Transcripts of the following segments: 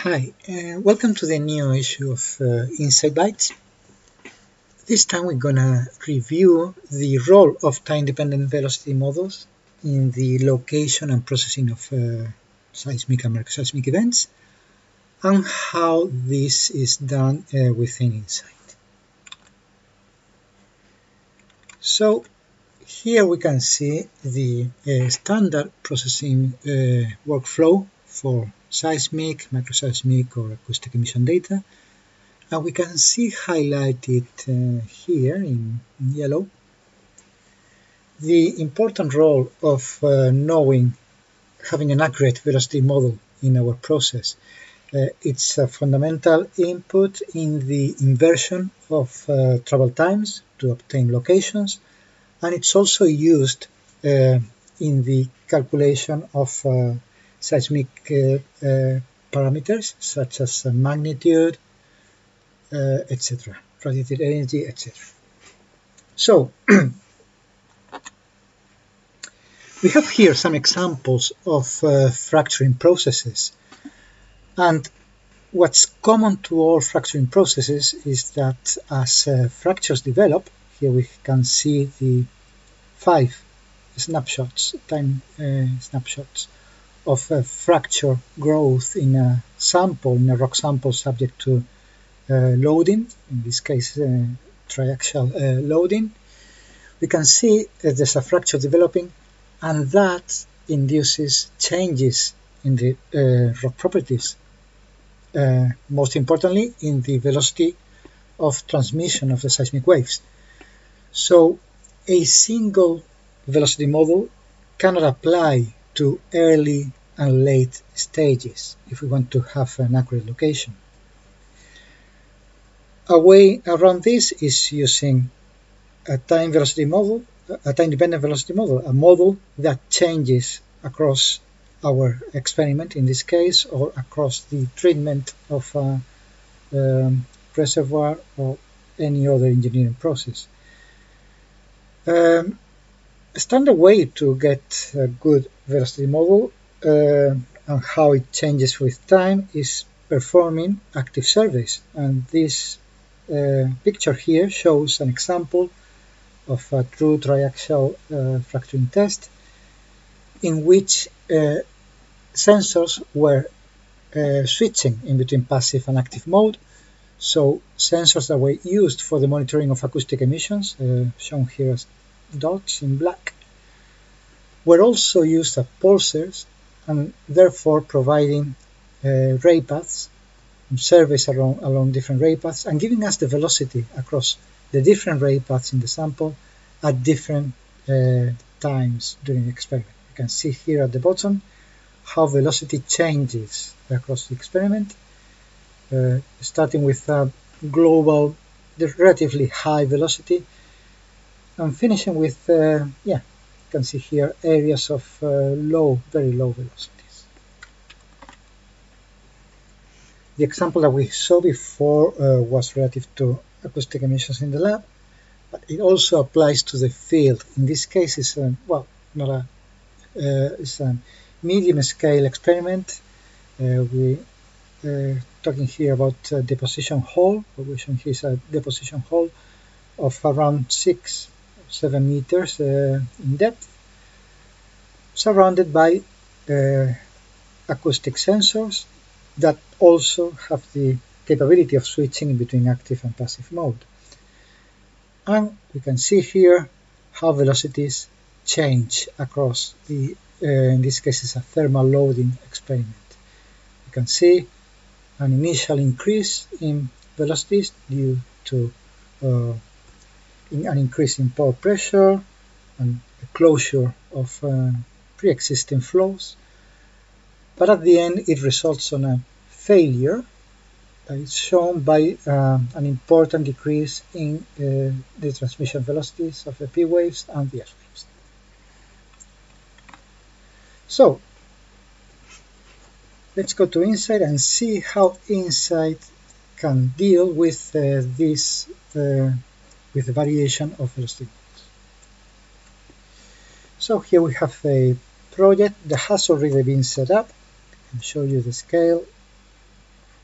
Hi, welcome to the new issue of Insight Bytes. This time we're going to review the role of time-dependent velocity models in the location and processing of seismic and microseismic events, and how this is done within Insight. So here we can see the standard processing workflow for seismic, microseismic, or acoustic emission data. And we can see highlighted here in yellow the important role of having an accurate velocity model in our process. It's a fundamental input in the inversion of travel times to obtain locations, and it's also used in the calculation of seismic parameters such as magnitude, etc., radiated energy, etc. So we have here some examples of fracturing processes, and what's common to all fracturing processes is that as fractures develop, here we can see the 5 snapshots, time snapshots of fracture growth in a sample, in a rock sample subject to loading, in this case triaxial loading. We can see there's a fracture developing, and that induces changes in the rock properties, most importantly in the velocity of transmission of the seismic waves. So a single velocity model cannot apply to early and late stages if we want to have an accurate location. A way around this is using a time-dependent velocity model, a model that changes across our experiment in this case, or across the treatment of a reservoir or any other engineering process. A standard way to get a good velocity model and how it changes with time is performing active surveys, and this picture here shows an example of a true triaxial fracturing test in which sensors were switching in between passive and active mode. So sensors that were used for the monitoring of acoustic emissions, shown here as dots in black, were also used as pulsers, and therefore providing ray paths, surveys along different ray paths, and giving us the velocity across the different ray paths in the sample at different times during the experiment. You can see here at the bottom how velocity changes across the experiment, starting with a global, relatively high velocity, and finishing with, you can see here areas of very low velocities. The example that we saw before was relative to acoustic emissions in the lab, but it also applies to the field. In this case, it's it's a medium-scale experiment. We're talking here about a deposition hole. What we're showing here is a deposition hole of around 6-7 meters in depth, surrounded by acoustic sensors that also have the capability of switching in between active and passive mode. And we can see here how velocities change across the, in this case it's a thermal loading experiment. You can see an initial increase in velocities due to an increase in pore pressure and the closure of pre-existing flows. But at the end it results on a failure that is shown by an important decrease in the transmission velocities of the P waves and the S waves. So let's go to Insight and see how Insight can deal with this, with the variation of velocity models. So here we have a project that has already been set up. I can show you the scale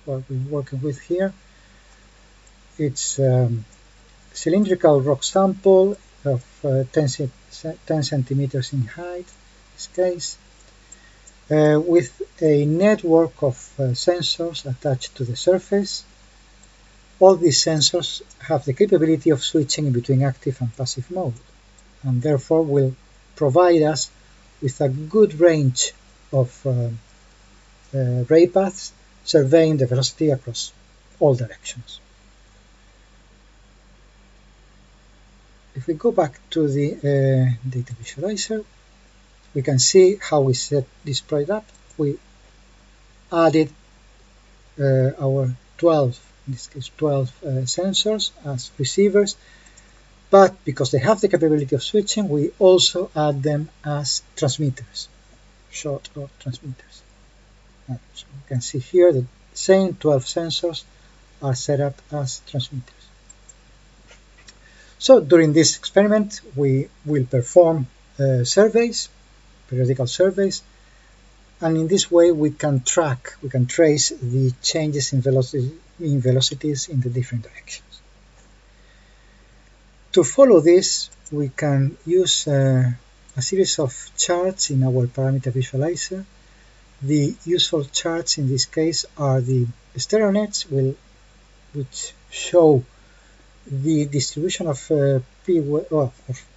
what we're working with here. It's cylindrical rock sample of 10 centimeters in height, in this case, with a network of sensors attached to the surface. All these sensors have the capability of switching in between active and passive mode, and therefore will provide us with a good range of ray paths surveying the velocity across all directions. If we go back to the data visualizer, we can see how we set this project up. We added our 12, in this case 12 sensors as receivers, but because they have the capability of switching, we also add them as transmitters, short or transmitters. So you can see here the same 12 sensors are set up as transmitters. So during this experiment, we will perform surveys, periodical surveys, and in this way we can trace the changes in velocities in the different directions. To follow this, we can use a series of charts in our parameter visualizer. The useful charts in this case are the stereonets, which show the distribution of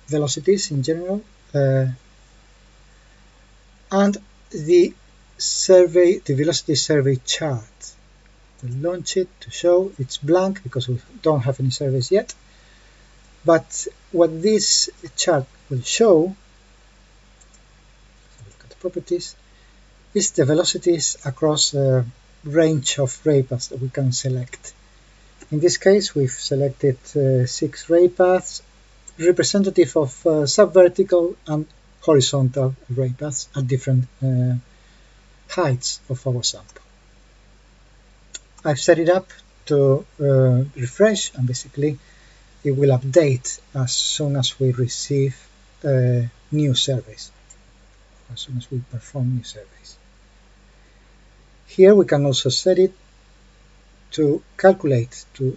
velocities in general, and the velocity survey chart. We'll launch it to show it's blank because we don't have any surveys yet. But what this chart will show, look at the properties, is the velocities across a range of ray paths that we can select. In this case, we've selected 6 ray paths representative of subvertical and horizontal ray paths at different heights of our sample. I've set it up to refresh, and basically it will update as soon as we receive new surveys, as soon as we perform new surveys. Here we can also set it to calculate, to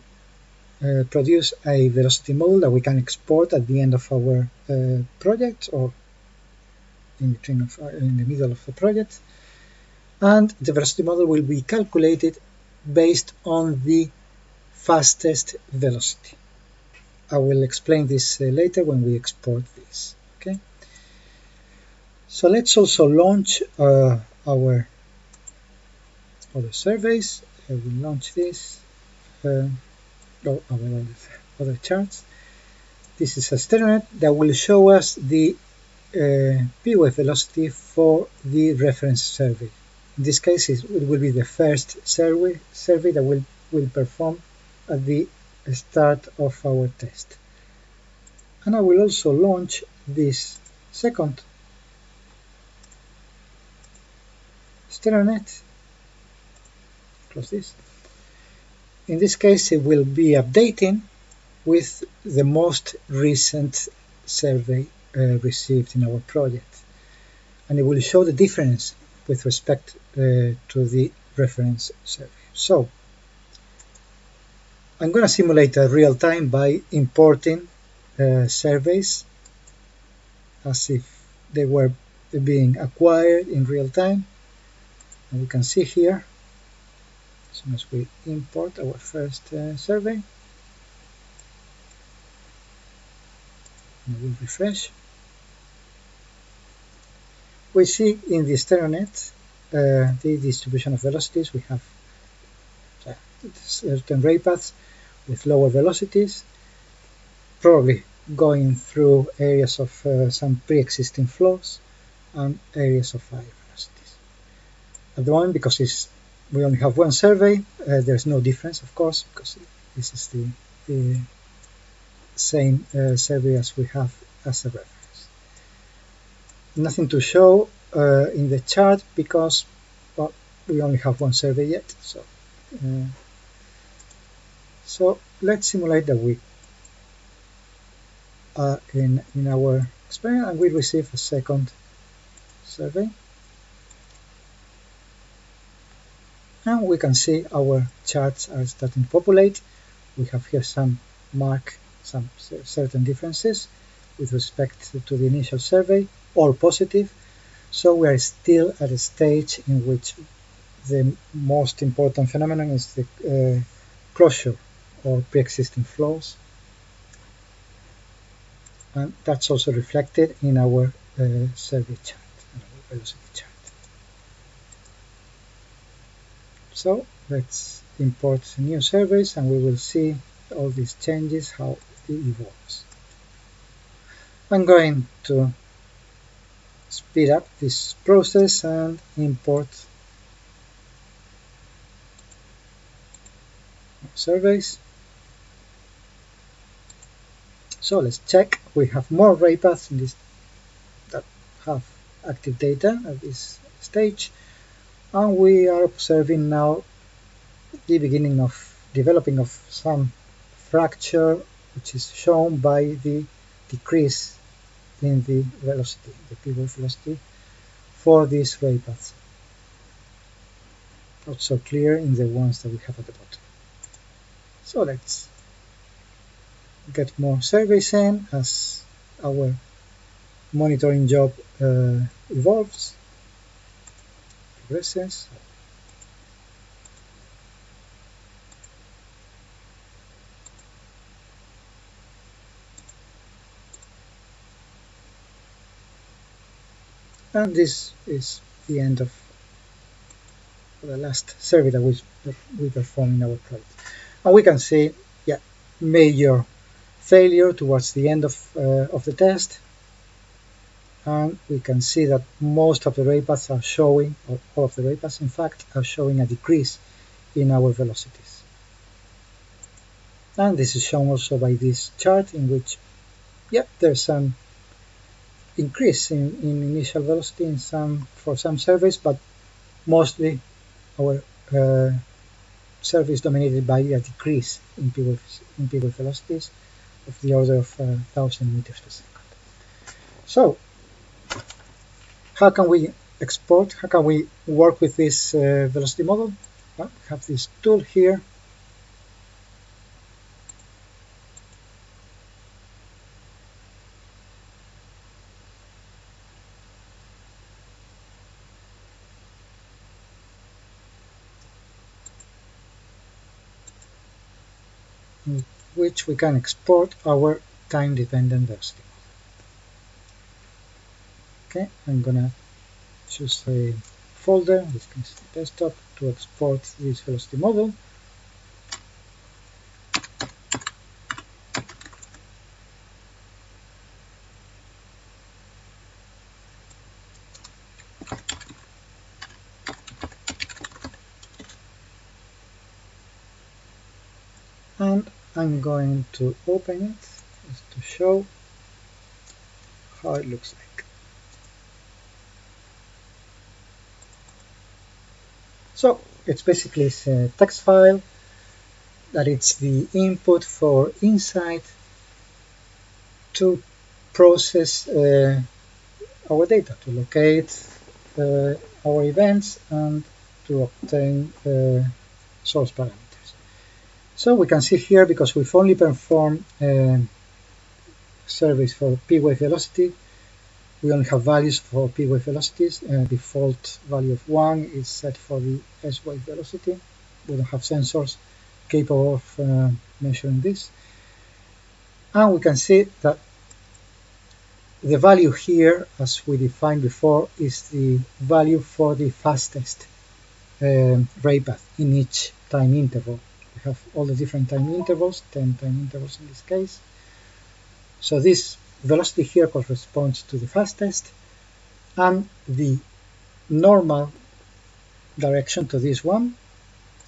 produce a velocity model that we can export at the end of our project or in the middle of the project. And the velocity model will be calculated based on the fastest velocity. I will explain this later when we export this. Okay. So let's also launch our other surveys. I will launch this. Our other charts. This is a stereonet that will show us the P-wave velocity for the reference survey. In this case, it will be the first survey that we'll perform at the start of our test. And I will also launch this second stereonet. Close this. In this case, it will be updating with the most recent survey received in our project, and it will show the difference with respect to the reference survey. So I'm going to simulate a real time by importing surveys as if they were being acquired in real time, and we can see here, as soon as we import our first survey, and we'll refresh, we see in the stereonet the distribution of velocities. We have certain ray paths with lower velocities, probably going through areas of some pre-existing flows and areas of higher velocities. At the moment, because we only have one survey, there's no difference, of course, because this is the same survey as we have as a reference. Nothing to show in the chart because, well, we only have one survey yet. So let's simulate that we are in our experiment and we receive a second survey. And we can see our charts are starting to populate. We have here some certain differences with respect to the initial survey, all positive. So we are still at a stage in which the most important phenomenon is the closure or pre-existing flows, and that's also reflected in our survey chart, our velocity chart. So let's import new surveys and we will see all these changes, how it evolves. I'm going to speed up this process and import surveys. So let's check. We have more ray paths in this that have active data at this stage, and we are observing now the beginning of developing of some fracture, which is shown by the decrease in the velocity, the p-wave velocity for these ray paths. Not so clear in the ones that we have at the bottom. So let's get more surveys in as our monitoring job evolves, progresses. And this is the end of the last survey that we performed in our project. And we can see, yeah, major failure towards the end of the test. And we can see that most of the ray paths are showing, or all of the ray paths in fact, are showing a decrease in our velocities. And this is shown also by this chart in which, yeah, there's some increase in initial velocity for some surveys, but mostly our survey is dominated by a decrease in p-wave velocities of the order of 1,000 meters per second. So how can we export, how can we work with this velocity model? Well, we have this tool here. In which we can export our time-dependent velocity model. Okay, I'm gonna choose a folder, in this case desktop, to export this velocity model. And I'm going to open it just to show how it looks like. So it's basically a text file that it's the input for In-Situ to process our data, to locate our events and to obtain source parameters. So we can see here, because we've only performed surveys for p-wave velocity, we only have values for p-wave velocities. Default value of 1 is set for the s-wave velocity. We don't have sensors capable of measuring this. And we can see that the value here, as we defined before, is the value for the fastest ray path in each time interval. We have all the different time intervals, 10 time intervals in this case. So this velocity here corresponds to the fastest, and the normal direction to this one,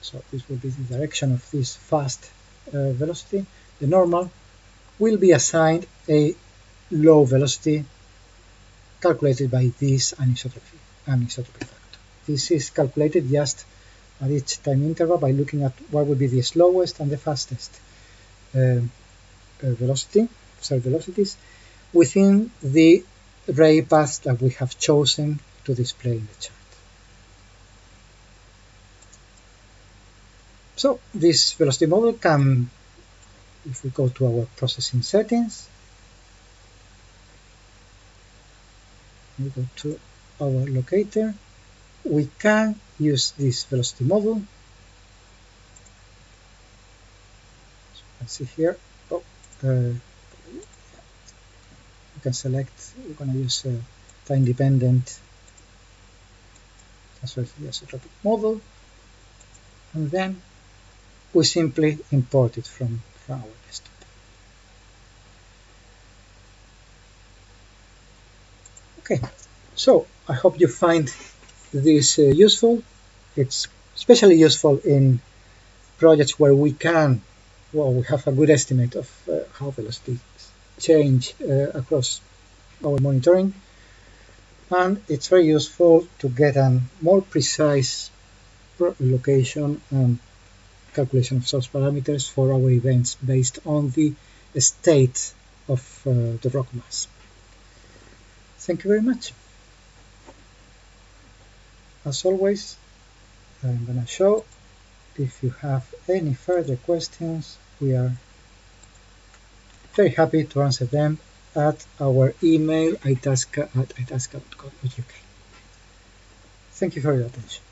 so this will be the direction of this fast velocity, the normal will be assigned a low velocity calculated by this anisotropy factor. This is calculated just at each time interval by looking at what would be the slowest and the fastest velocity, observed velocities, within the ray paths that we have chosen to display in the chart. So this velocity model can, if we go to our processing settings, we go to our locator, we can use this velocity model. So you can see here, you can select, we're going to use a time-dependent transfer isotropic model, and then we simply import it from our desktop. Okay, so I hope you find this useful. It's especially useful in projects where we have a good estimate of how velocities change across our monitoring, and it's very useful to get a more precise location and calculation of source parameters for our events based on the state of the rock mass. Thank you very much. As always, I'm going to show, if you have any further questions, we are very happy to answer them at our email itasca@itasca.co.uk. Thank you for your attention.